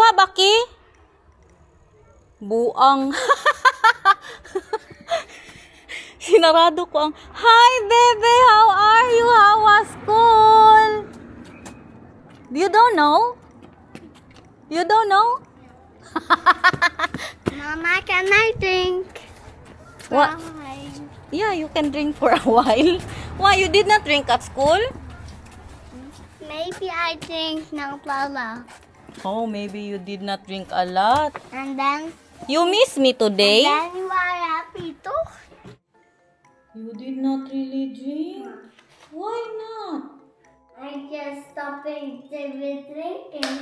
Wa, Baki? Buang. Sinarado ko ang, hi, bebe, how are you? How was school? You don't know? You don't know? Mama, can I drink? What? Why? Yeah, you can drink for a while. Why, you did not drink at school? Maybe I drink now, Lala. Oh, maybe you did not drink a lot. And then, You miss me today? then you are happy too. You did not really drink? Why not? I just stopping with drinking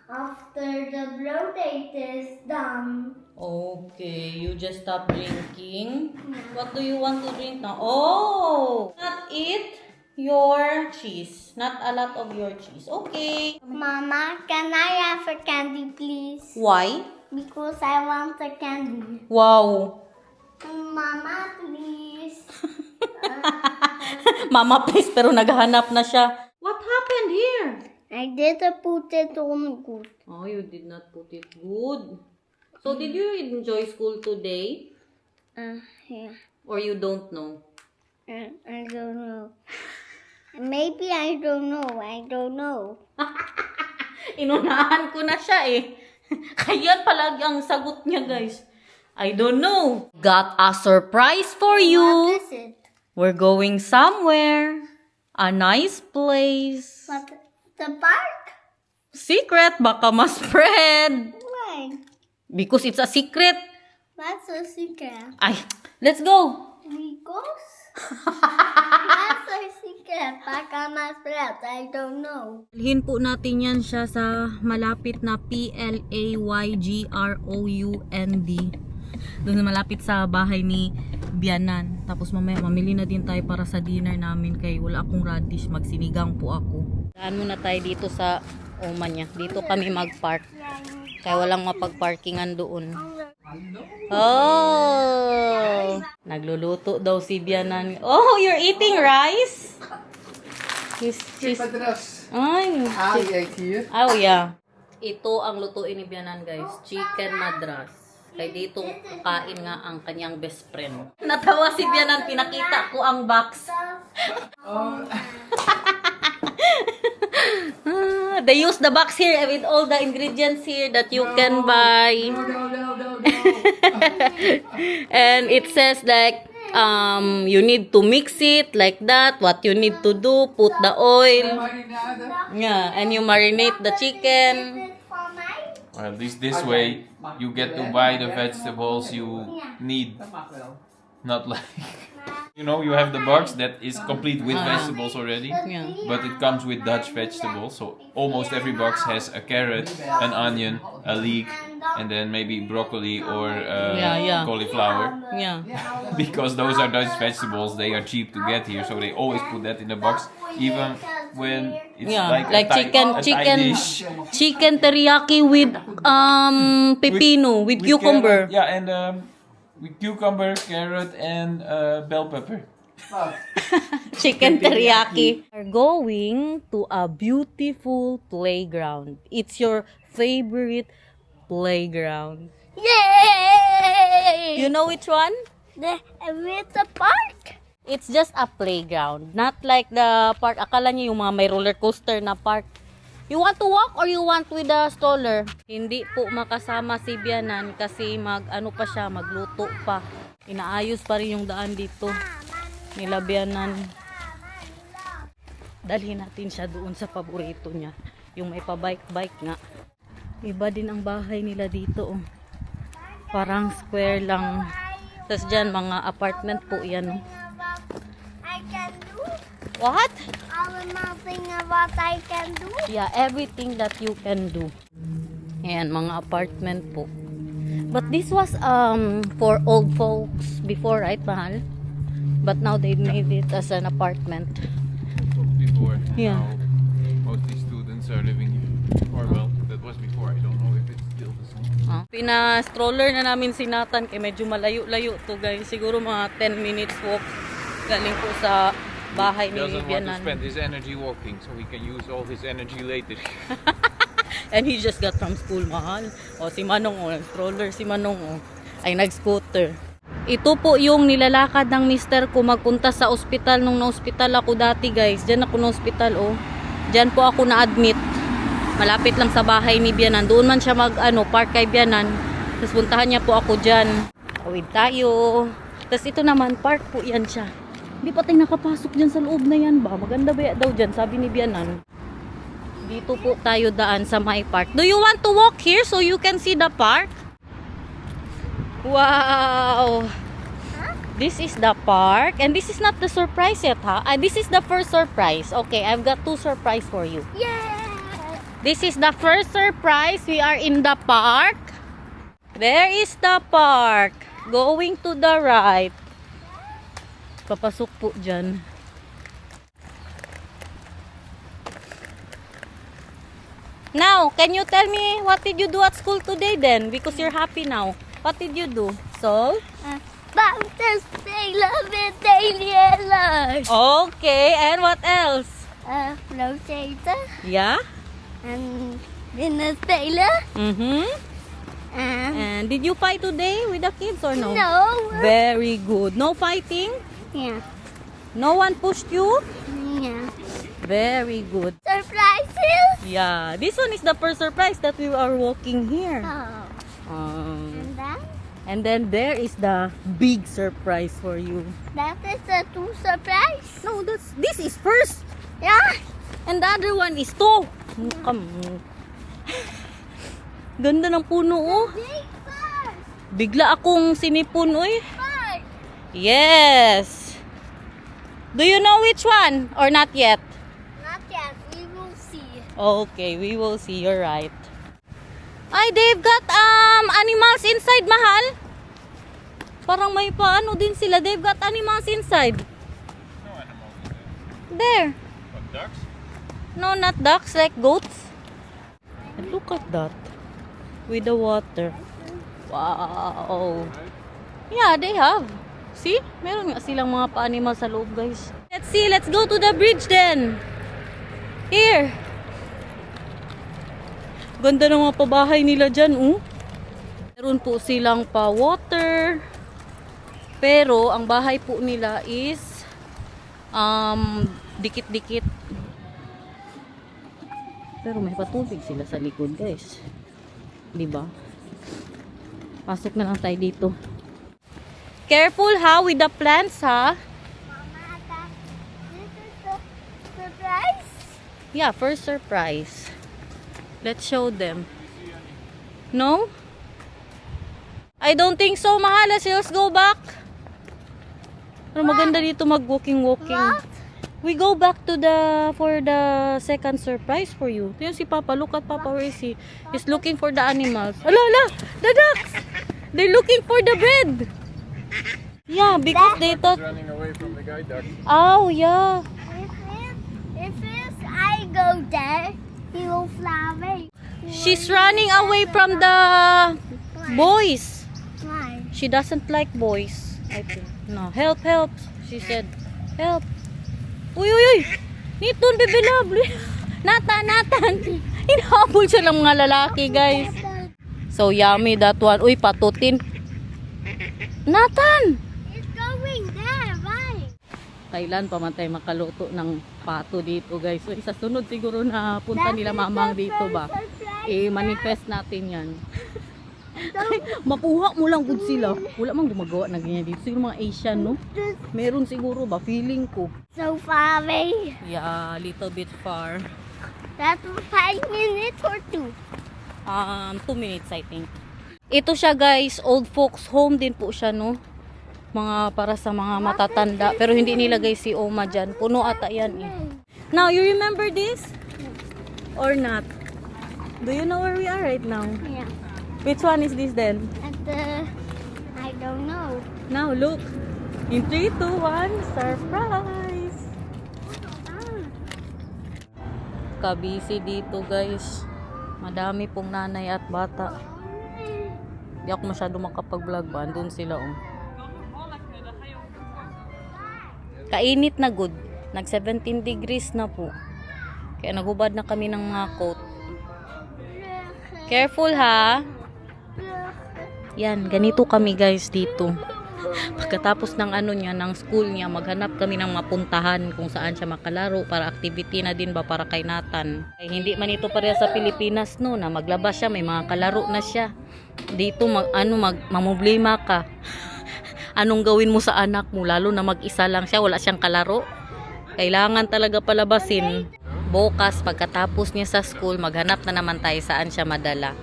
after the blow date is done. Okay, you just stop drinking. What do you want to drink now? Oh, not eat your cheese. Not a lot of your cheese. Okay. Mama, can I have a candy, please? Why? Because I want a candy. Wow. Mama, please. Mama, please, pero naghahanap na siya. What happened here? I didn't put it on good. Oh, you did not put it good. So, did you enjoy school today? Yeah. Or you don't know? I don't know. Maybe I don't know. I don't know. Inunahan ko na siya eh. Kaya palagi ang sagot niya, guys. I don't know. Got a surprise for What you. is it? We're going somewhere. A nice place. What? The park? Secret, baka ma-spread. Why? Because it's a secret. What's a secret? Ay, let's go. Because? What's a secret? Baka mas bread. I don't know. Dalhin po natin yan siya sa malapit na PLAYGROUND. Doon na malapit sa bahay ni Bianan. Tapos mamaya mamili na din tayo para sa dinner namin kay wala akong radish. Magsinigang po ako. Daan muna tayo dito sa Oman niya. Dito kami mag-park. Kaya walang mapag-parkingan doon. Oh! Nagluluto daw si Bianan. Oh, you're eating rice? She's... Ay, hier. oh yeah. Ito ang lutuin ni Bianan, guys. Chicken madras. Kaya dito kain nga ang kanyang best friend. Natawa si Bianan, pinakita ko ang box. They use the box here with all the ingredients here that you can buy. And it says like you need to mix it like that. What you need to do, put the oil. Yeah, and you marinate the chicken. Or at least this way, you get to buy the vegetables you need. Not like, you know, you have the box that is complete with vegetables already. Yeah. But it comes with Dutch vegetables. So almost every box has a carrot, an onion, a leek, and then maybe broccoli or Yeah. cauliflower. Yeah. Because those are Dutch vegetables, they are cheap to get here. So they always put that in the box. Even when it's Yeah, like a chicken Thai dish. chicken teriyaki with pepino, with cucumber. Carrot, yeah, and with cucumber, carrot, and bell pepper. Chicken teriyaki. We're going to a beautiful playground. It's your favorite playground. Yay! You know which one? With the park? It's just a playground. Not like the park. Akala niyo yung mga may roller coaster na park. You want to walk or you want with the stroller? Hindi po makasama si Bianan kasi pa siya, magluto pa. Inaayos pa rin yung daan dito. Nila Bianan. Dalhin natin siya doon sa paborito niya. Yung may pa-bike-bike nga. Iba din ang bahay nila dito. Oh. Parang square lang. Tapos dyan, mga apartment po yan. Oh. I can do. What? Nothing what I can do. Yeah, everything that you can do. Ayan, mga apartment po. But this was for old folks before, right, Mahal? But now they made it as an apartment. Before, Yeah. now mostly students are living here. Or well, that was before. I don't know if it's still the same. Pina-stroller na namin si Nathan kaya medyo malayo-layo to, guys. Siguro mga 10 minutes walk galing po sa bahay He ni doesn't want to Bianan. spend his energy walking, so he can use all his energy later. And he just got from school, mahal. O, si Manong, o, nag-stroller si Manong, o, ay nag-scooter. Ito po yung nilalakad ng mister ko magpunta sa ospital nung na-hospital ako dati, guys. Diyan ako na-hospital, o. Diyan po ako na-admit. Malapit lang sa bahay ni Bianan. Doon man siya park kay Bianan. Tapos puntahan niya po ako dyan. Tawid tayo. Tapos ito naman, park po yan siya. Hindi pa tayo nakapasok dyan sa loob na yan ba? Maganda ba daw dyan, sabi ni Bianan. Dito po tayo daan sa my park. Do you want to walk here so you can see the park? Wow! This is the park. And this is not the surprise yet, ha? This is the first surprise. Okay, I've got 2 surprise for you. Yeah. This is the first surprise. We are in the park. There is the park. Going to the right. Papasok po dyan. Now, can you tell me what did you do at school today then? Because you're happy now. What did you do? So? About the sailor with daily alert. Okay, and what else? Rotator Yeah? and in a sailor. Mm-hmm. And did you fight today with the kids or no? No. Very good. No fighting? Yeah. No one pushed you? Yeah. Very good. Surprises. Yeah, this one is the first surprise that we are walking here. Oh. And then there is the big surprise for you. That is the 2 surprise. No, this is first. Yeah. And the other one is 2. Come. Ganda ng puno, oh. Big first. Bigla akong sinipon, oy. First. Yes. Do you know which one or not yet? Not yet. We will see. Okay, we will see. You're right. Ay, they've got animals inside, mahal. Parang may paano din sila. They've got animals inside. No animals in there. There. What, ducks? No, not ducks, like goats. And look at that. With the water. Wow. Yeah, they have. See? Meron nga silang mga pa-animal sa loob, guys. Let's see. Let's go to the bridge then. Here. Ganda ng mga pabahay nila dyan, oh. Meron po silang pa-water. Pero, ang bahay po nila is dikit-dikit. Pero may patubig sila sa likod, guys. Diba? Pasok na lang tayo dito. Careful ha with the plants, ha? Mama, this is the surprise. Yeah, first surprise. Let's show them. No? I don't think so, mahal. Let's go back. Pero maganda dito mag-walking-walking. What? We go back to for the second surprise for you. Tingnan si Papa. Look at Papa. Where is he? He's looking for the animals. Ala! The ducks! They're looking for the bread. Yeah, because they thought... Running away from the guy duck. Oh, yeah. If I go there, he will fly away. She's running away from the boys. Why? She doesn't like boys. I think. No. Help, help. She said, help. Uy, uy, uy. Niton, baby love. Natan. Hinahabol siya ng mga lalaki, guys. So yummy that one. Uy, patutin. Nathan! It's going there, right? Kailan pa man tayo makaluto ng pato dito, guys. So isa sunod siguro na punta nila mamang dito ba. I-manifest natin yan. Makuha mo lang good sila. Wala mang gumagawa na ganyan dito. Siguro mga Asian, no? Meron siguro ba? Feeling ko. So far away. Yeah, little bit far. That's 5 minutes or 2. 2 minutes, I think. Ito siya, guys. Old folks home din po siya, no? Mga para sa mga matatanda. Pero hindi nilagay si Oma dyan. Puno ata yan, eh. Now, you remember this? Or not? Do you know where we are right now? Yeah. Which one is this then? At I don't know. Now, look. In 3, 2, 1, surprise! Kabisi dito, guys. Madami pong nanay at bata. Hindi ako masyado makapag-vlog ba. Andun sila, oh. Kainit na good. Nag 17 degrees na po. Kaya nagubad na kami ng mga coat. Careful ha. Yan, ganito kami guys dito. Pagkatapos ng ano niya, ng school niya, maghanap kami ng mapuntahan kung saan siya makalaro para activity na din ba para kay Nathan. Ay, hindi man ito pareha sa Pilipinas no, na maglabas siya, may mga kalaro na siya. Dito mamumblema ka. Anong gawin mo sa anak mo, lalo na mag-isa lang siya, wala siyang kalaro. Kailangan talaga palabasin. Bukas, pagkatapos niya sa school, maghanap na naman tayo saan siya madala.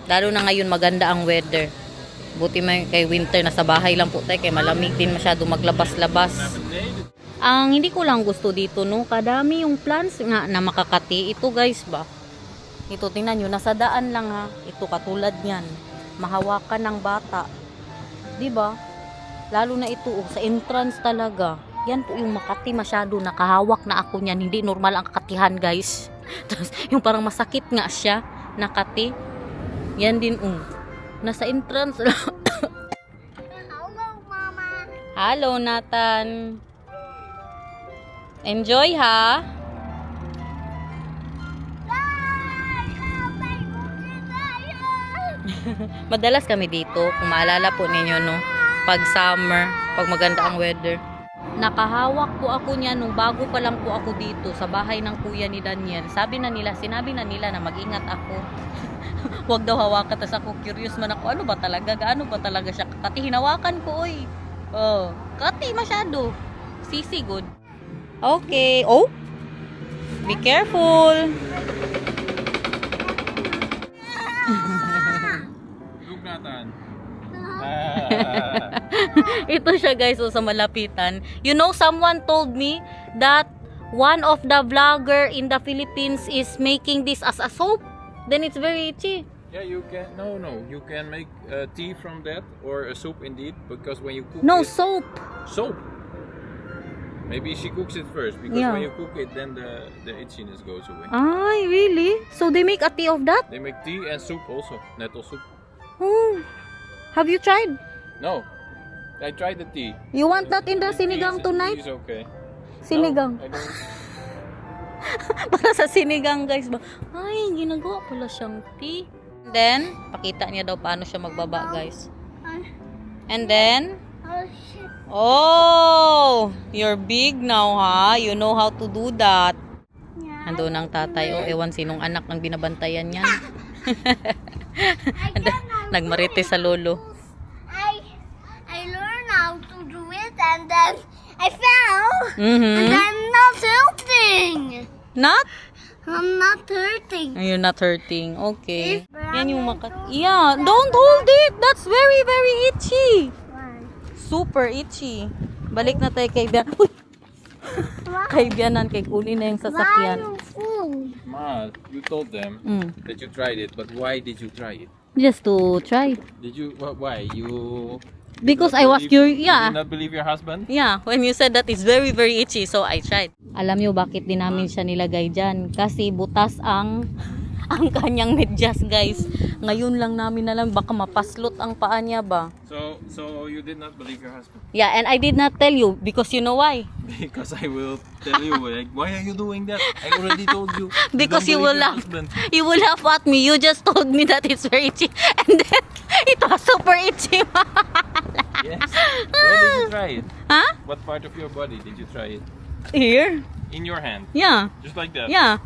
Lalo na ngayon maganda ang weather. Buti may kay winter, nasa bahay lang po tayo, kay malamig din masyado maglabas-labas. Ang hindi ko lang gusto dito, no, kadami yung plants nga na makakati. Ito guys ba? Ito, tingnan nyo, nasa daan lang ha. Ito, katulad yan. Mahawakan ng bata. Diba? Lalo na ito, sa entrance talaga. Yan po yung Makati, masyado nakahawak na ako niyan. Hindi normal ang kakatihan guys. Tapos, yung parang masakit nga siya, nakati. Yan din, nasa entrance lang. Hello, Mama. Hello, Nathan. Enjoy, ha? Madalas kami dito, kung maalala po ninyo, no? Pag summer, pag maganda ang weather. Nakahawak po ako niya nung bago pa lang po ako dito sa bahay ng kuya ni Daniel. Sinabi na nila na mag-ingat ako. Huwag daw hawakan. Tas ako curious man ako, ano ba talaga? Gaano ba talaga siya? Kati hinawakan ko, oy. Oh, kati masyado. Sisi good. Okay. Oh. Be careful. Look, Nathan. Ito siya guys, sa malapitan. You know, someone told me that one of the vlogger in the Philippines is making this as a soap. Then it's very itchy. Yeah, you can. No, you can make tea from that or a soup indeed, because when you cook No, it, soap. soap. Maybe she cooks it first, because Yeah. when you cook it, then the itchiness goes away. Ay, really? So they make a tea of that? They make tea and soup also, nettle soup. Oh. Have you tried? No, I tried the tea. You want that in the tea sinigang is- tonight? Tea is okay. Sinigang. No, I don't. Para sa sinigang guys ba? Ay, ginagawa pala siyang tea. Then, pakita niya daw paano siya magbaba guys. And then, Oh, shit. oh, you're big now ha. You know how to do that. Yeah. Ando ng tatay. O, ewan sinong anak ang binabantayan niyan. Nagmarites sa lolo. I learned how to do it and then I fell and Mhm. I'm not hurting. Not? I'm not hurting. You're not hurting. Okay. If Yan yung Yeah, don't hold it. That's very, very itchy. Super itchy. Balik na tayo kay Bian. Uy! Kay Bianan, kay kunin na yung sasakyan. Ma, you told them that you tried it, but why did you try it? Just to try. Did you? Why you? Because not I was believe- curious. You Yeah. did not believe your husband? Yeah, when you said that it's very, very itchy, so I tried. Alam nyo bakit din namin siya nilagay dyan? Kasi butas ang kanyang medyas, guys. Ngayon lang namin alam, baka mapaslot ang paa niya ba? So you did not believe your husband? Yeah, and I did not tell you because you know why? Because I will tell you, like, why are you doing that? I already told you. Because Don't you believe will your laugh. husband. You will laugh at me. You just told me that it's very itchy. And then, it was super itchy. Yes. Where did you try it? Huh? What part of your body did you try it? Here? In your hand, Yeah. just like that. Yeah.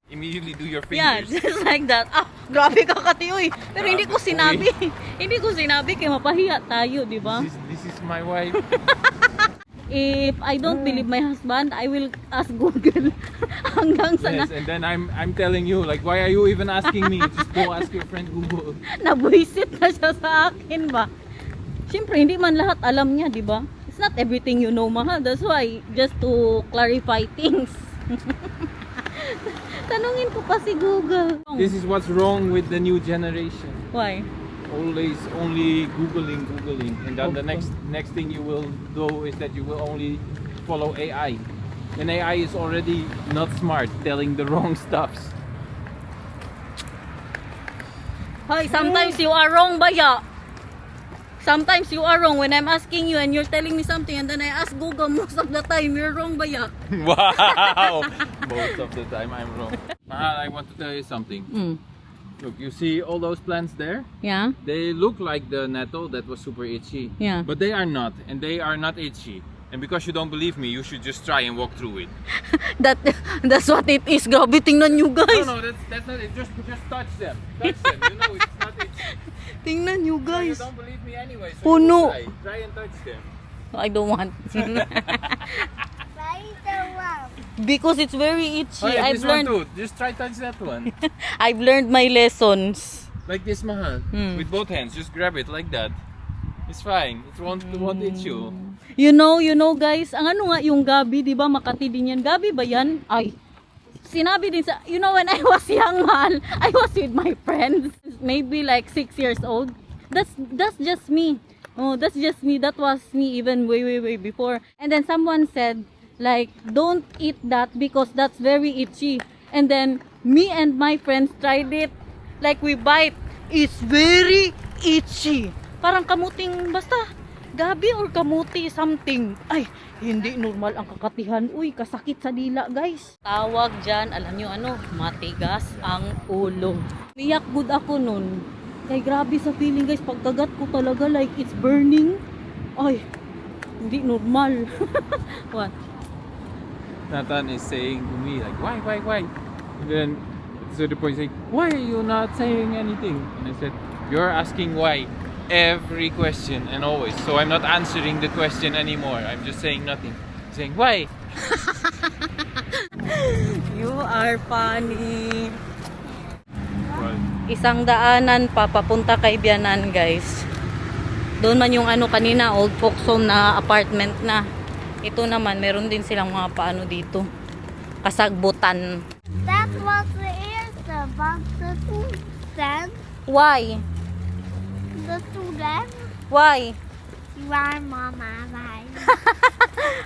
Immediately do your Yeah, fingers. just like that. Ah, grabe ka kati, uy. Pero hindi ko sinabi. Hindi ko sinabi kaya mapahiya tayo, di ba? This is my wife. If I don't believe my husband, I will ask Google. Hanggang sa Yes, and then I'm telling you, like, why are you even asking me? Just go ask your friend Google. nabuisit na siya sa akin ba? Siyempre, hindi man lahat alam niya, di ba? It's not everything you know, mahal. That's why, just to clarify things. Tanungin ko pa si Google. This is what's wrong with the new generation. Why? Always only googling, and then the Okay. next thing you will do is that you will only follow AI, and AI is already not smart, telling the wrong stuffs. Hoy, sometimes you are wrong, baya. Sometimes you are wrong when I'm asking you and you're telling me something and then I ask Google most of the time. You're wrong ba yak? Wow! Most of the time I'm wrong. Mahal, I want to tell you something. Mm. Look, you see all those plants there? Yeah? They look like the nettle that was super itchy. Yeah. But they are not, and they are not itchy. And because you don't believe me, you should just try and walk through it. That's what it is. Grabe, tingnan nyo guys. No, that's not it. Just touch them. Touch them. You know it's not itchy. Tingnan nyo You guys. don't believe me anyway, so Puno. you try and touch them. I don't want. Why the one? Because it's very itchy. Oh, yeah, I've this one learned. too. Just try touch that one. I've learned my lessons. Like this, Mahal. With both hands. Just grab it like that. It's fine. It won't itch you. You know guys, ang ano nga yung Gabi, di ba? Makati din yan. Gabi ba yan? Ay, sinabi din sa, you know when I was young, Mahal, I was with my friends. Maybe like 6 years old. That's just me. Oh, that's just me. That was me even way before. And then someone said, like, don't eat that because that's very itchy. And then me and my friends tried it. Like we bite. It's very itchy. Parang kamuting, basta gabi or kamuti something. Ay, hindi normal ang kakatihan. Uy, kasakit sa dila guys. Tawag dyan, alam nyo ano, matigas ang ulo. Miyak good ako nun. Kay grabe sa feeling guys, pagkagat ko talaga like it's burning. Ay, hindi normal. What? Nathan is saying to me like, why? And then to the point saying, why are you not saying anything? And I said, you're asking why every question and always. So I'm not answering the question anymore. I'm just saying nothing. Saying why? You are funny. Well, Isang daanan pa papunta kay Bianan guys. Doon man yung ano kanina, old folks home na apartment na. Ito naman, meron din silang mga paano dito. Kasagbutan. That was the answer, but the student, Why? the student, Why? you are mama, right?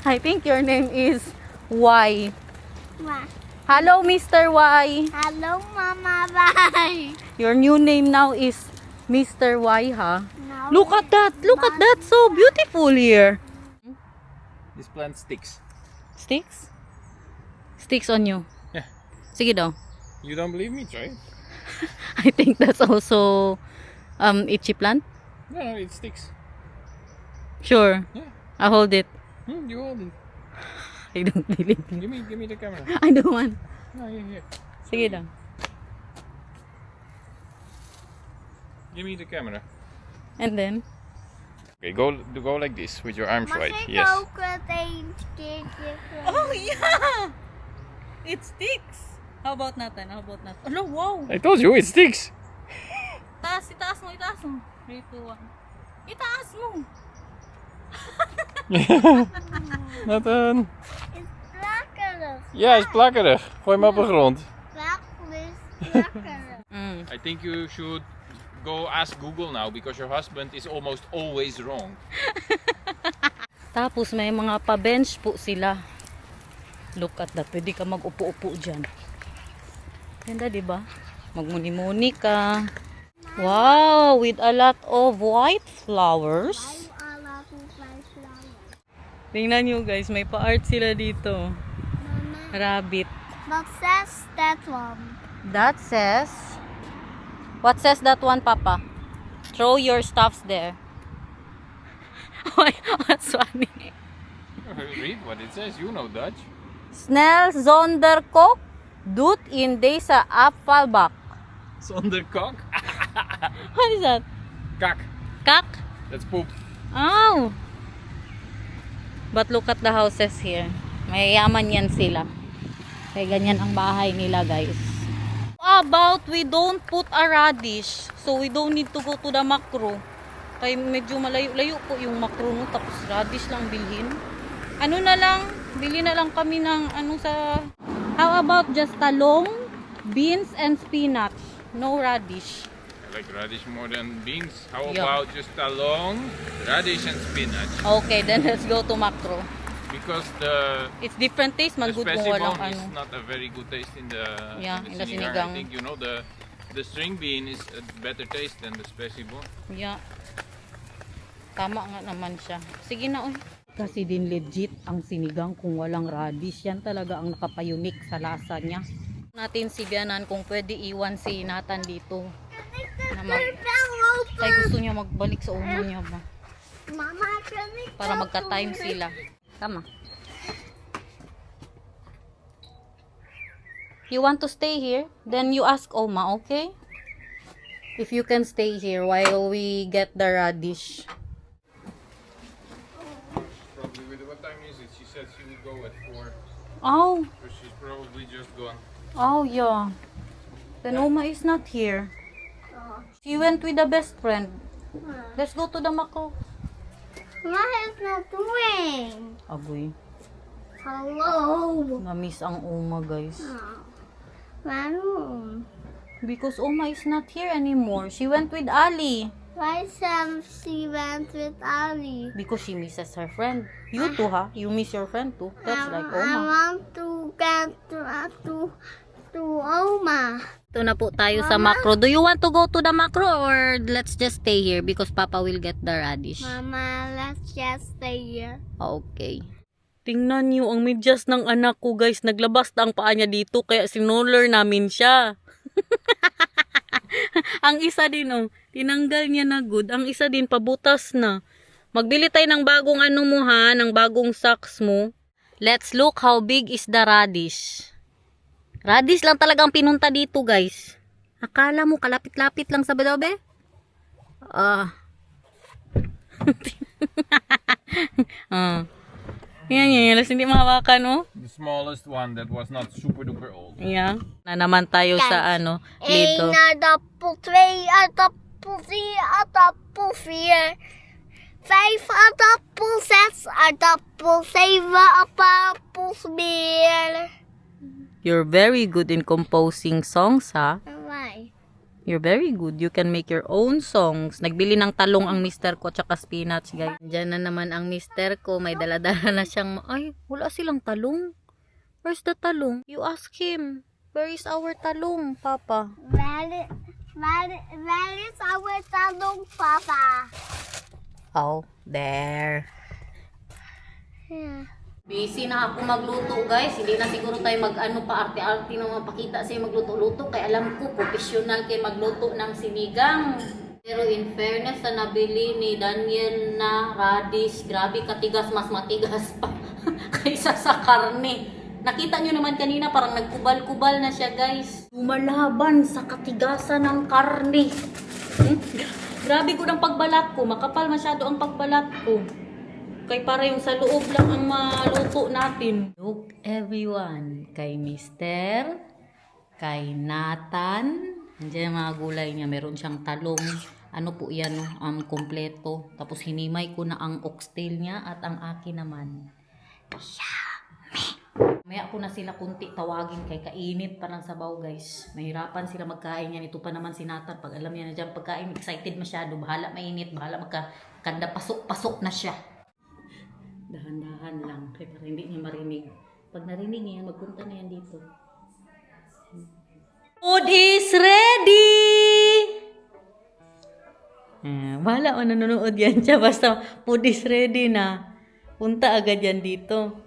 I think your name is Y. What? Hello, Mr. Y. Hello, mama, bye. Your new name now is Mr. Y, ha? No. Look at that! Look at that! So beautiful here. this plant sticks. Sticks? Sticks on you. Yeah. Sige daw. You don't believe me? Try it. I think that's also itchy plant. No, it sticks. Sure. Yeah. I'll hold it. You hold it. I don't believe you. Give me the camera. I don't want. No, here. Sige daw. Give me the camera. And then? Okay, go like this with your arms wide. Yes. Oh yeah! It sticks! How about natin? Oh wow! I told you it sticks. Itaas mo. 3, 2, 1. Itaas mo! Nathan. It's plakkerig. Ja, is plakkerig. Gooi hem op de grond. Plakkerig. Mm. I think you should go ask Google now because your husband is almost always wrong. Tapos may mga pa-bench po sila. Look at that. Pwede ka mag-upo-upo dyan. Ganda, diba? Magmuni-muni ka. Wow! With a lot of white flowers. Tingnan nyo guys, may pa-art sila dito. Rabbit. What says that one? That says... What says that one, Papa? Throw your stuffs there. Why? What's funny? Read what it says. You know Dutch. Snel zonder kok doet in deze afvalbak. Zonder kak. What is that? Kak. Kak? That's poop. Oh! But look at the houses here. Mayayaman yan sila. Kaya ganyan ang bahay nila, guys. How about we don't put a radish? So we don't need to go to the macro. Kaya medyo malayo-layo po yung macro no. Tapos radish lang bilhin. Ano na lang, bili na lang kami ng ano sa... How about just talong, beans, and spinach? No radish. I like radish more than beans. How Yeah. about just talong, radish and spinach? Okay, then let's go to macro. Because It's different taste, the man. Good kung walang specie is ano. not a very good taste in the, Yeah, in the sinigang. sinigang. I think you know the string bean is a better taste than the specie bone. Yeah. Tama nga naman siya. Sige na, uy. Kasi din legit ang sinigang kung walang radish. Yan talaga ang nakapayunik sa lasa niya. Natin si Bianan kung pwede iwan si Nathan dito. Na Kaya gusto niya magbalik sa una niya ba? Mama, Para magka-time sila. Tama. You want to stay here? Then you ask Oma, okay? If you can stay here while we get the radish. Probably with what time is it? She said she would go at 4. Oh, So she's probably just gone. oh yeah. Then Oma is not here. She went with the best friend. Let's go to the Macro. What is not doing? Agoy. Hello. Na-miss ang Oma, guys. Manu. Because Oma is not here anymore. She went with Ali. Why she went with Ali? Because she misses her friend. You too, ha? You miss your friend too. That's like I Oma. want to get to Oma. Ito na po tayo sa Macro. Do you want to go to the Macro or let's just stay here because Papa will get the radish? Mama, let's just stay here. Okay. Tingnan niyo ang medyas ng anak ko, guys. Naglabas na ang paa niya dito kaya sinuller namin siya. Ang isa din, oh. Tinanggal niya na good. Ang isa din, pabutas na. Magbili tayo ng bagong ano mo, ha? Ng bagong socks mo. Let's look how big is the radish. Radish lang talagang pinunta dito, guys. Akala mo kalapit-lapit lang sa badobe? Yan, hindi mahawakan, oh. The smallest one that was not super duper old. Yeah. Na naman tayo sa ano, dito. Apple 3, apple 3, apple 4. 5 apple 6, apple 7, apple 4. You're very good in composing songs, ha? Why? You're very good. You can make your own songs. Nagbili ng talong ang mister ko tsaka spinach, guys. Diyan na naman ang mister ko. May daladala na siyang... Ay, wala silang talong. Where's the talong? You ask him. Where is our talong, Papa? Where is our talong, Papa? Oh, there. Yeah. Busy na ako magluto, guys. Hindi na siguro tayo mag-ano pa arte-arte na mapakita sa'yo magluto-luto. Kaya alam ko, professional kayo magluto ng sinigang. Pero in fairness sa nabili ni Daniel na radish, grabe katigas, mas matigas pa kaysa sa karne. Nakita nyo naman kanina, parang nagkubal-kubal na siya, guys. Lumalaban sa katigasan ng karne. Grabe ko ng pagbalat ko. Makapal masyado ang pagbalat ko. Kay para yung sa loob lang ang maluto natin. Look everyone. Kay Mister, kay Nathan. Andiyan yung mga gulay niya. Meron siyang talong. Ano po yan, kompleto. Tapos hinimay ko na ang oxtail niya at ang akin naman. Yummy! Maya ko na sila kunti tawagin kay kainit pa ng sabaw, guys. Mahirapan sila magkain yan. Ito pa naman si Nathan. Pag alam niya na dyan pagkain, excited masyado. Bahala mainit. Bahala magkanda pasok-pasok na siya. Dahan-dahan lang kaya para hindi niya marinig. Pag narinig niya, magpunta na yan dito. Food is ready! Wala man nanonood yan siya. Basta food is ready na. Punta agad yan dito.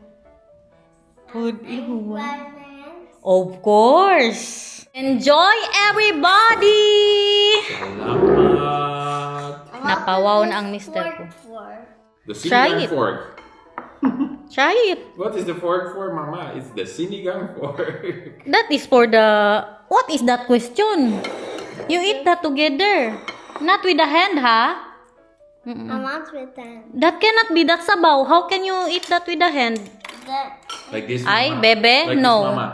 Food is of course! Enjoy everybody! Salamat! Napawaw na ang mister ko. The Try sinigang it. fork. Try it. What is the fork for, Mama? It's the sinigang fork. That is for the... What is that question? You eat that together. Not with the hand, ha? I want with them. That cannot be. That's sabaw. How can you eat that with the hand? Like this, Ay, Mama. bebe, Like no. This, Mama.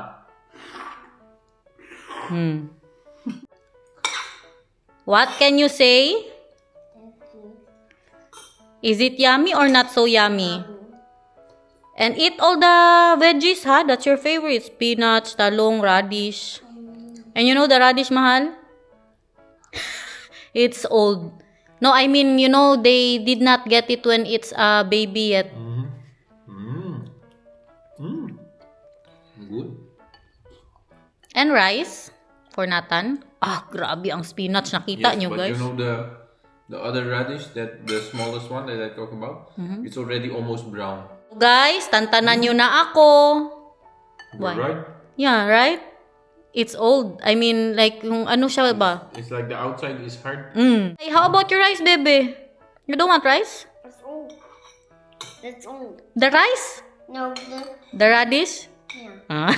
What can you say? Is it yummy or not so yummy? And eat all the veggies, ha? That's your favorite. Spinach, talong, radish. And you know the radish, mahal? It's old. No, I mean, you know, they did not get it when it's a baby yet. Good. And rice for Nathan. Ah, grabe ang spinach. Nakita nyo, but guys. you know The other radish, that the smallest one that I talk about, it's already almost brown. Guys, tantanan nyo na ako. Why? Right? Yeah, right? It's old. I mean, like, yung ano siya ba? It's like the outside is hard. Hey, how about your rice, baby? You don't want rice? It's old. It's old. The rice? No, The radish? yeah. Ah,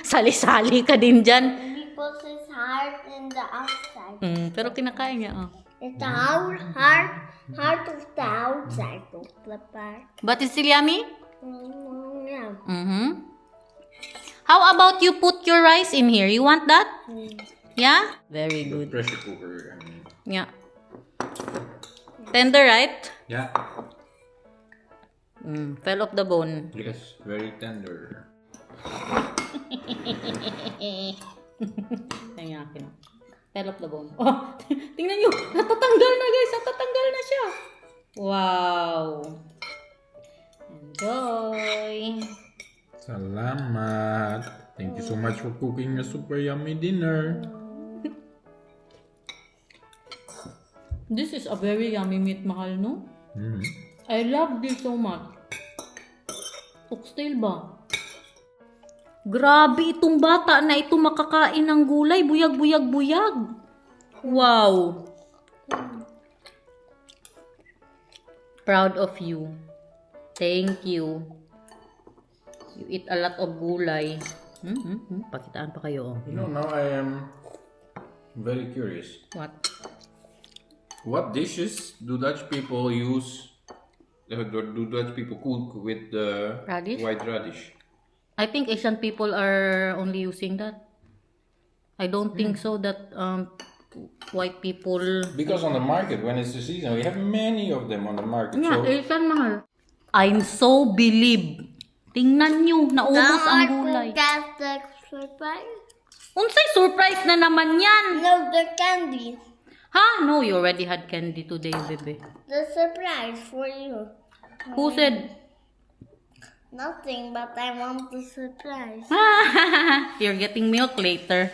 sali-sali ka din dyan. Because it's hard in the outside. Pero kinakain niya, oh. It's the hard of the outside of the part. But it's still yummy? Yeah. How about you put your rice in here? You want that? Yeah? Very good. Pressure cooker. Yeah. Tender, right? Yeah. Fell off the bone. Yes, very tender. Ay, akin. Fell off the bone. Oh, tingnan nyo. Natatanggal na, guys. Natatanggal na siya. Wow. Enjoy. Salamat. Thank you so much for cooking a super yummy dinner. This is a very yummy meat, mahal, no? I love this so much. Oxtail ba? Grabe itong bata na ito makakain ng gulay. Buyag-buyag-buyag. Wow. Proud of you. Thank you. You eat a lot of gulay. Pakitaan pa kayo. You know, now I am very curious. What? What dishes do Dutch people use? Do Dutch people cook with the Radish? white radish? I think Asian people are only using that. I don't think so that white people... Because on the market, when it's the season, we have many of them on the market. Yeah, So Asian mahal. I'm so believe. Tingnan nyo, naubos ang gulay. That's the surprise. Unsay surprise na naman yan? No, the candy. Ha? No, you already had candy today, baby. The surprise for you. Who said? Nothing, but I want the surprise. You're getting milk later.